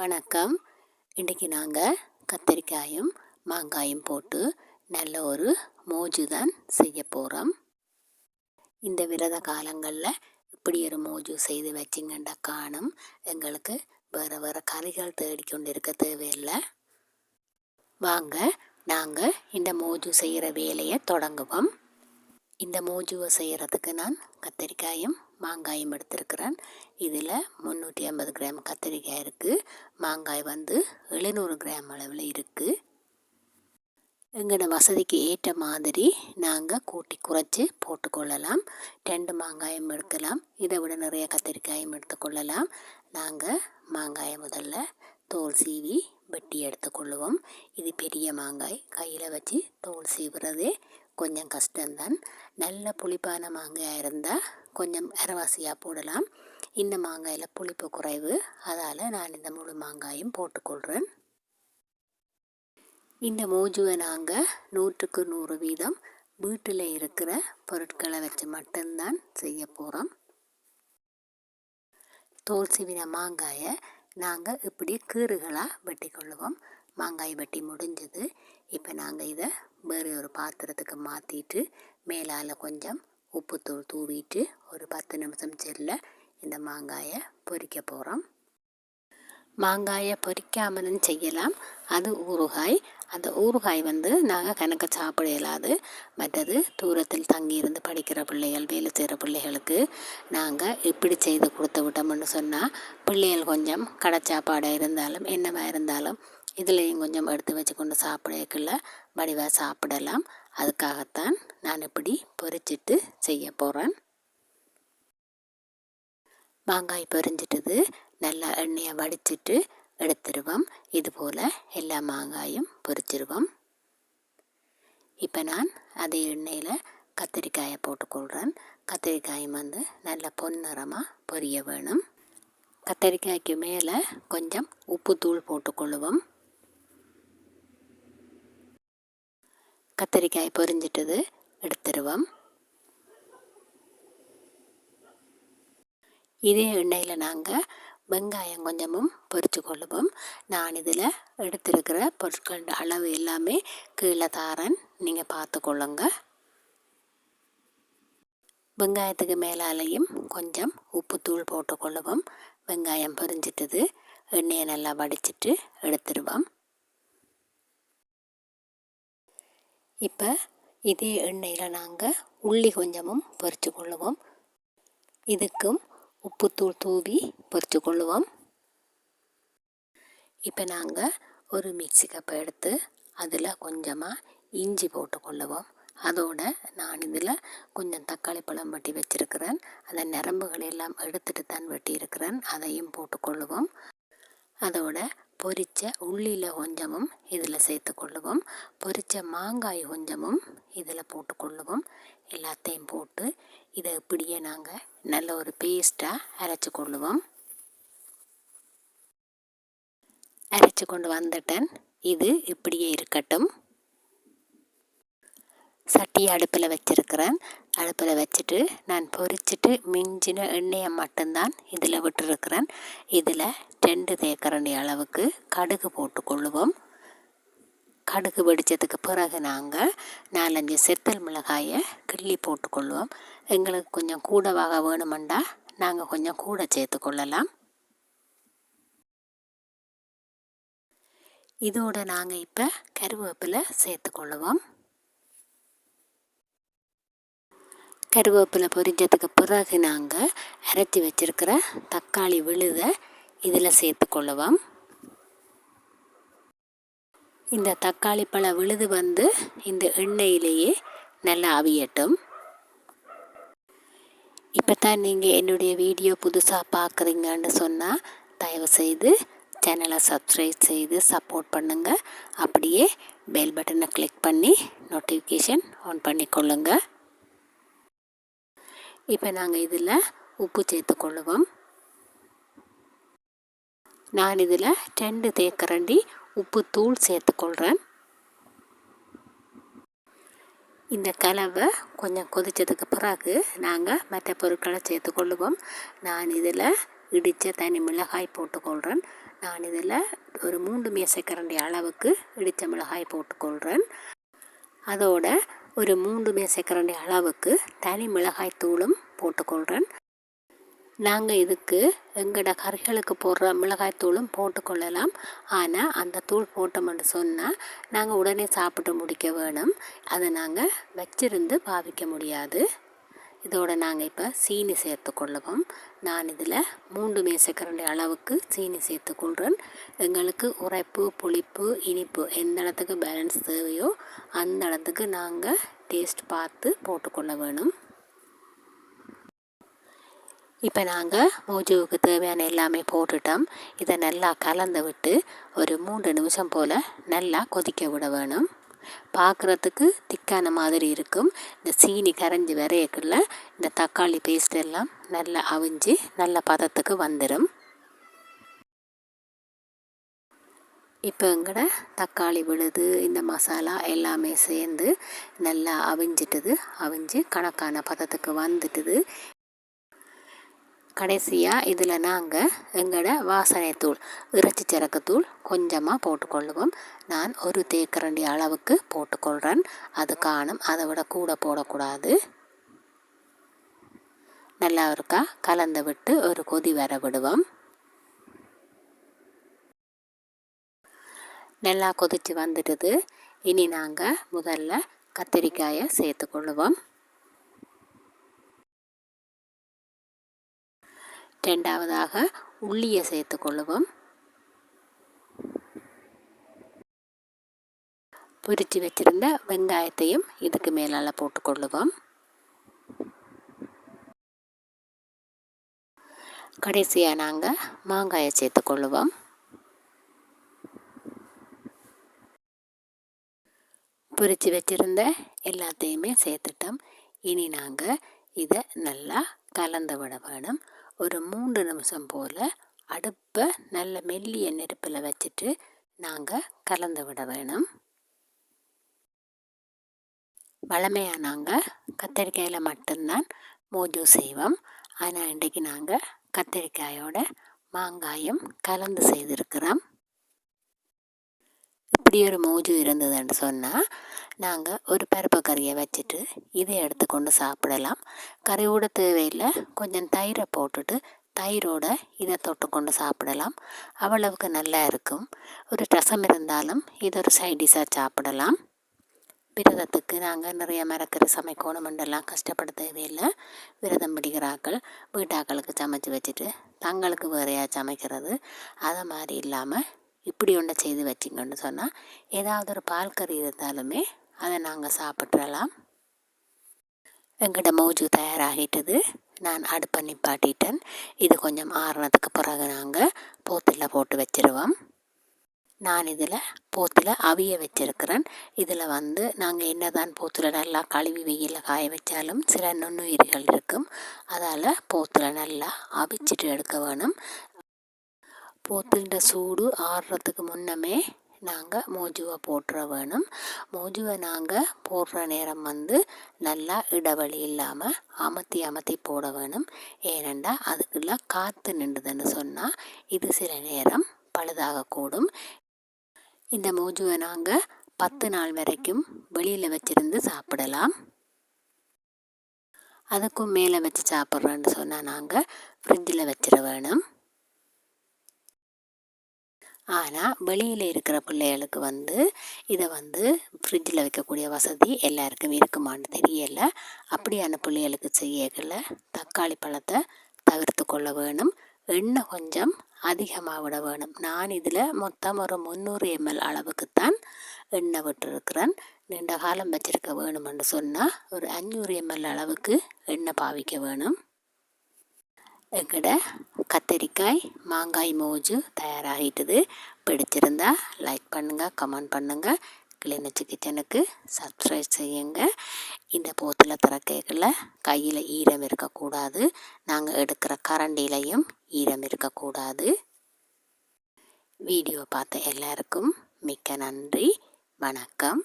வணக்கம். இன்றைக்கி நாங்கள் கத்திரிக்காயும் மாங்காயும் போட்டு நல்ல ஒரு மோஜு தான் செய்ய போகிறோம். இந்த விரத காலங்களில் இப்படி ஒரு மோஜு செய்து வச்சிங்கண்டா காணும் எங்களுக்கு வேறு வேறு கறிகள் தேடிக்கொண்டு இருக்க தேவையில்லை. வாங்க நாங்கள் இந்த மோஜு செய்கிற வேலையை தொடங்குவோம். இந்த மோஜுவை செய்கிறதுக்கு நான் கத்திரிக்காயும் மாங்காயும் எடுத்திருக்கிறேன். இதில் 350 கிராம் கத்திரிக்காய் இருக்குது. மாங்காய் 700 கிராம் அளவில் இருக்குது. எங்களோட வசதிக்கு ஏற்ற மாதிரி நாங்கள் கூட்டி குறைச்சி போட்டுக்கொள்ளலாம். 2 மாங்காயும் எடுக்கலாம், இதை விட நிறைய கத்திரிக்காயும் எடுத்துக்கொள்ளலாம். நாங்கள் மாங்காயை முதல்ல தோல் சீவி வெட்டி எடுத்துக்கொள்ளுவோம். இது பெரிய மாங்காய், கையில் வச்சு தோல் சீவுறதே கொஞ்சம் கஷ்டம்தான். நல்ல புளிப்பான மாங்காயாக இருந்தால் கொஞ்சம் அரைவாசியாக போடலாம். இந்த மாங்காயில் புளிப்பு குறைவு, அதால் நான் இந்த முழு மாங்காயும் போட்டுக்கொள்கிறேன். இந்த மோஜுவை நாங்கள் 100க்கு 100% வீட்டில் இருக்கிற பொருட்களை வச்சு மட்டும்தான் செய்ய போகிறோம். தோல் சீவின மாங்காயை நாங்கள் இப்படி கீறுகளாக வெட்டி கொள்ளுவோம். மாங்காய் வெட்டி முடிஞ்சது. இப்போ நாங்கள் இதை வேறு ஒரு பாத்திரத்துக்கு மாற்றிட்டு மேலால் கொஞ்சம் உப்புத்தூள் தூவிட்டு ஒரு 10 நிமிஷம் செல்ல இந்த மாங்காயை பொரிக்க போகிறோம். மாங்காயை பொரிக்காமலும் செய்யலாம். அது ஊறுகாய். அந்த ஊறுகாய் நாங்கள் கணக்க சாப்பிட இயலாது. மற்றது தூரத்தில் தங்கியிருந்து படிக்கிற பிள்ளைகள், வேலை செய்கிற பிள்ளைகளுக்கு நாங்கள் இப்படி செய்து கொடுத்து விட்டோம்னு சொன்னால் பிள்ளைகள் கொஞ்சம் கடை சாப்பாடாக இருந்தாலும் என்னவாக இருந்தாலும் இதுலேயும் கொஞ்சம் எடுத்து வச்சு கொண்டு சாப்பிடக்குள்ள வடிவாக சாப்பிடலாம். அதுக்காகத்தான் நான் இப்படி பொரிச்சிட்டு செய்ய போகிறேன். மாங்காய் பொரிஞ்சிட்டது. நல்லா எண்ணெயை வடிச்சிட்டு எடுத்துருவோம். இதுபோல் எல்லா மாங்காயும் பொரிச்சிருவோம். இப்போ நான் அதே எண்ணெயில் கத்திரிக்காயை போட்டுக்கொள்கிறேன். கத்திரிக்காயும் நல்ல பொன்னிறமாக பொரிய வேணும். கத்திரிக்காய்க்கு மேலே கொஞ்சம் உப்புத்தூள் போட்டுக்கொள்ளுவோம். கத்திரிக்காய் பொரிஞ்சிட்டது, எடுத்துருவோம். இதே எண்ணெயில் நாங்கள் வெங்காயம் கொஞ்சமும் பொரித்து கொள்ளுவோம். நான் இதில் எடுத்திருக்கிற பொருட்கள் அளவு எல்லாமே கீழே தாரன், நீங்கள் பார்த்துக்கொள்ளுங்க. வெங்காயத்துக்கு மேலாலையும் கொஞ்சம் உப்புத்தூள் போட்டுக்கொள்ளுவோம். வெங்காயம் பொரிஞ்சிட்டது, எண்ணெயை நல்லா வடிச்சிட்டு எடுத்துருவோம். இப்போ இதே எண்ணெயில் நாங்கள் உள்ளி கொஞ்சமும் பொரித்து கொள்ளுவோம். இதுக்கும் உப்புத்தூள் தூவி பொரித்து கொள்ளுவோம். இப்போ நாங்கள் ஒரு மிக்ஸி கப்பை எடுத்து அதில் கொஞ்சமாக இஞ்சி போட்டுக்கொள்ளுவோம். அதோட நான் இதில் கொஞ்சம் தக்காளி பழம் வெட்டி வச்சுருக்கிறேன். அதை நரம்புகளை எல்லாம் எடுத்துட்டு தான் வெட்டி இருக்கிறேன், அதையும் போட்டுக்கொள்ளுவோம். அதோட பொரித்த உள்ளியில் கொஞ்சமும் இதில் சேர்த்துக்கொள்ளுவோம். பொரித்த மாங்காய் கொஞ்சமும் இதில் போட்டுக்கொள்ளுவோம். எல்லாத்தையும் போட்டு இதை இப்படியே நாங்கள் நல்ல ஒரு பேஸ்ட்டாக அரைச்சி கொள்ளுவோம். அரைச்சி கொண்டு வந்துட்டேன். இது இப்படியே இருக்கட்டும். சட்டி அடுப்பில் வச்சுருக்கிறேன். அடுப்பில் வச்சுட்டு நான் பொரிச்சிட்டு மிஞ்சின எண்ணெயை மட்டும்தான் இதில் விட்டுருக்கிறேன். இதில் 2 தேக்கரண்டி அளவுக்கு கடுகு போட்டுக்கொள்ளுவோம். கடுகு வெடித்ததுக்கு பிறகு நாங்கள் 4-5 செத்தல் மிளகாயை கிள்ளி போட்டுக்கொள்வோம். எங்களுக்கு கொஞ்சம் கூடவாக வேணுமெண்டா நாங்கள் கொஞ்சம் கூட சேர்த்துக்கொள்ளலாம். இதோடு நாங்கள் இப்போ கருவேப்பிலை சேர்த்துக்கொள்ளுவோம். கருவேப்பிலை பொரிஞ்சதுக்கு பிறகு நாங்கள் அரைச்சி வச்சுருக்கிற தக்காளி விழுதை இதில் சேர்த்துக்கொள்ளுவோம். இந்த தக்காளி பழ விழுது இந்த எண்ணெயிலேயே நல்லா அவியட்டும். இப்போ தான் நீங்கள் என்னுடைய வீடியோ புதுசாக பார்க்குறீங்கன்னு சொன்னால் தயவுசெய்து சேனலை சப்ஸ்கிரைப் செய்து சப்போர்ட் பண்ணுங்கள். அப்படியே பெல் பட்டனை கிளிக் பண்ணி நோட்டிஃபிகேஷன் ஆன் பண்ணிக்கொள்ளுங்க. இப்போ நாங்கள் இதில் உப்பு சேர்த்துக்கொள்ளுவோம். நான் இதில் 2 தேக்கரண்டி உப்புத்தூள் சேர்த்துக்கொள்கிறேன். இந்த கலவை கொஞ்சம் கொதித்ததுக்கு பிறகு நாங்கள் மற்ற பொருட்களை சேர்த்துக்கொள்ளுவோம். நான் இதில் இடித்த தனி மிளகாய் போட்டுக்கொள்கிறேன். நான் இதில் ஒரு 3 மேசைக்கரண்டி அளவுக்கு இடித்த மிளகாய் போட்டுக்கொள்கிறேன். அதோட ஒரு 3 மேசைக்கரண்டி அளவுக்கு தனி மிளகாய் தூளும் போட்டுக்கொள்கிறேன். நாங்கள் இதுக்கு எங்களோட கறிகளுக்கு போடுற மிளகாய் தூளும் போட்டுக்கொள்ளலாம். ஆனால் அந்த தூள் போட்டோம்னு சொன்னால் நாங்கள் உடனே சாப்பிட்டு முடிக்க வேணும். அதை நாங்கள் வச்சிருந்து பாவிக்க முடியாது. இதோட நாங்கள் இப்போ சீனி சேர்த்துக்கொள்ளுவோம். நான் இதில் 3 மேசைக்கரண்டி அளவுக்கு சீனி சேர்த்துக்கொள்கிறேன். எங்களுக்கு உரைப்பு, புளிப்பு, இனிப்பு எந்த இடத்துக்கு பேலன்ஸ் தேவையோ அந்த இடத்துக்கு நாங்கள் டேஸ்ட் பார்த்து போட்டுக்கொள்ள வேணும். இப்போ நாங்கள் மோஜுவுக்கு தேவையான எல்லாமே போட்டுட்டோம். இதை நல்லா கலந்து விட்டு ஒரு 3 நிமிஷம் போல் நல்லா கொதிக்க விட வேணும். பார்க்குறதுக்கு திக்கான மாதிரி இருக்கும். இந்த சீனி கரைஞ்சி வரையக்குள்ள இந்த தக்காளி பேஸ்ட் எல்லாம் நல்லா அவிஞ்சு நல்ல பதத்துக்கு வந்துடும். இப்போ எங்கட தக்காளி விழுது, இந்த மசாலா எல்லாமே சேர்ந்து நல்லா அவிஞ்சு கணக்கான பதத்துக்கு வந்துட்டுது. கடைசியாக இதில் நாங்கள் எங்களோட வாசனை தூள், இறைச்சி சரக்குத்தூள் கொஞ்சமாக போட்டுக்கொள்ளுவோம். நான் ஒரு தேக்கரண்டி அளவுக்கு போட்டுக்கொள்கிறேன். அது காணும், அதை விட கூட போடக்கூடாது. நல்லா இருக்கா கலந்து விட்டு ஒரு கொதி வர விடுவோம். நல்லா கொதித்து வந்துடுது. இனி நாங்கள் முதல்ல கத்திரிக்காயை சேர்த்துக்கொள்ளுவோம். ரெண்டாவதாக உள்ளியை சேர்த்துக்கொள்ளுவோம். பொரித்து வச்சிருந்த வெங்காயத்தையும் இதுக்கு மேலால் போட்டுக்கொள்ளுவோம். கடைசியாக நாங்கள் மாங்காயை சேர்த்துக்கொள்ளுவோம். பொரித்து வச்சிருந்த எல்லாத்தையுமே சேர்த்துட்டோம். இனி நாங்கள் இதை நல்லா கலந்து விட வேணும். ஒரு 3 நிமிஷம் போல் அடுப்பை நல்ல மெல்லிய நெருப்பில் வச்சுட்டு நாங்கள் கலந்து விட வேணும். வழமையாக நாங்கள் கத்திரிக்காயில் மட்டும்தான் மோஜு செய்வோம். ஆனால் இன்றைக்கு நாங்கள் கத்திரிக்காயோட மாங்காயும் கலந்து செய்திருக்கிறோம். இப்படி ஒரு மோஜு இருந்ததுன்னு சொன்னால் நாங்கள் ஒரு பருப்பு கறியை வச்சுட்டு இதை எடுத்துக்கொண்டு சாப்பிடலாம். கறியோட தேவையில்லை, கொஞ்சம் தயிரை போட்டுட்டு தயிரோட இதை தொட்டுக்கொண்டு சாப்பிடலாம். அவ்வளவுக்கு நல்லா இருக்கும். ஒரு ரசம் இருந்தாலும் இது ஒரு சைடிஷாக சாப்பிடலாம். விரதத்துக்கு நாங்கள் நிறைய மரக்கறி சமைக்கணுமெண்டெல்லாம் கஷ்டப்பட தேவையில்லை. விரதம் பிடிக்கிறாக்கள் வீட்டாக்களுக்கு சமைச்சு வச்சுட்டு தங்களுக்கு வேறையாக சமைக்கிறது அதை மாதிரி இல்லாமல் இப்படி ஒன்றை செய்து வச்சிங்கன்னு சொன்னால் ஏதாவது ஒரு பால் கறி இருந்தாலுமே அதை நாங்கள் சாப்பிட்றலாம். எங்கிட்ட மோஜு தயாராகிட்டது. நான் அடுப்பை நிப்பாட்டிட்டேன். இது கொஞ்சம் ஆறுனதுக்கு பிறகு நாங்கள் போத்தில் போட்டு வச்சிருவோம். நான் இதில் போத்தில் அவிய வச்சிருக்கிறேன். இதில் நாங்கள் என்ன தான் போத்தில் நல்லா கழுவி வெயிலில் காய வச்சாலும் சில நுண்ணுயிர்கள் இருக்கும். அதால் போத்தில் நல்லா அவிச்சிட்டு எடுக்க வேணும். போத்துன்ற சூடு ஆறுறதுக்கு முன்னமே நாங்கள் மோஜுவை போட்டுற வேணும். மோஜுவை நாங்கள் போடுற நேரம் நல்லா இடைவெளி இல்லாமல் அமர்த்தி போட வேணும். ஏனெண்டா அதுக்குள்ள காற்று நின்றுதுன்னு சொன்னால் இது சில நேரம் பழுதாகக்கூடும். இந்த மோஜுவை நாங்கள் 10 நாள் வரைக்கும் வெளியில் வச்சிருந்து சாப்பிடலாம். அதுக்கும் மேலே வச்சு சாப்பிட்றோன்னு சொன்னால் நாங்கள் ஃப்ரிட்ஜில் வச்சிட வேணும். ஆனால் வெளியில் இருக்கிற பிள்ளைகளுக்கு இதை ஃப்ரிட்ஜில் வைக்கக்கூடிய வசதி எல்லாருக்கும் இருக்குமான்னு தெரியலை. அப்படியான பிள்ளைகளுக்கு செய்யல தக்காளி பழத்தை தவிர்த்து கொள்ள வேணும். எண்ணெய் கொஞ்சம் அதிகமாக விட வேணும். நான் இதில் மொத்தம் ஒரு 300 ml அளவுக்குத்தான் எண்ணெய் விட்டுருக்கிறேன். நீண்ட காலம் வச்சுருக்க வேணுமென்று சொன்னால் ஒரு 500 ml அளவுக்கு எண்ணெய் பாவிக்க வேணும். எங்கட கத்திரிக்காய் மாங்காய் மோஜு தயாராகிட்டுது. பிடிச்சிருந்தா லைக் பண்ணுங்கள், கமெண்ட் பண்ணுங்கள். கிளிநொச்சி கிச்சனுக்கு சப்ஸ்கிரைப் செய்யுங்க. இந்த போத்தில் திறக்கைகளில் கையில் ஈரம் இருக்கக்கூடாது. நாங்கள் எடுக்கிற கரண்டிலையும் ஈரம் இருக்கக்கூடாது. வீடியோ பார்த்த எல்லாருக்கும் மிக்க நன்றி. வணக்கம்.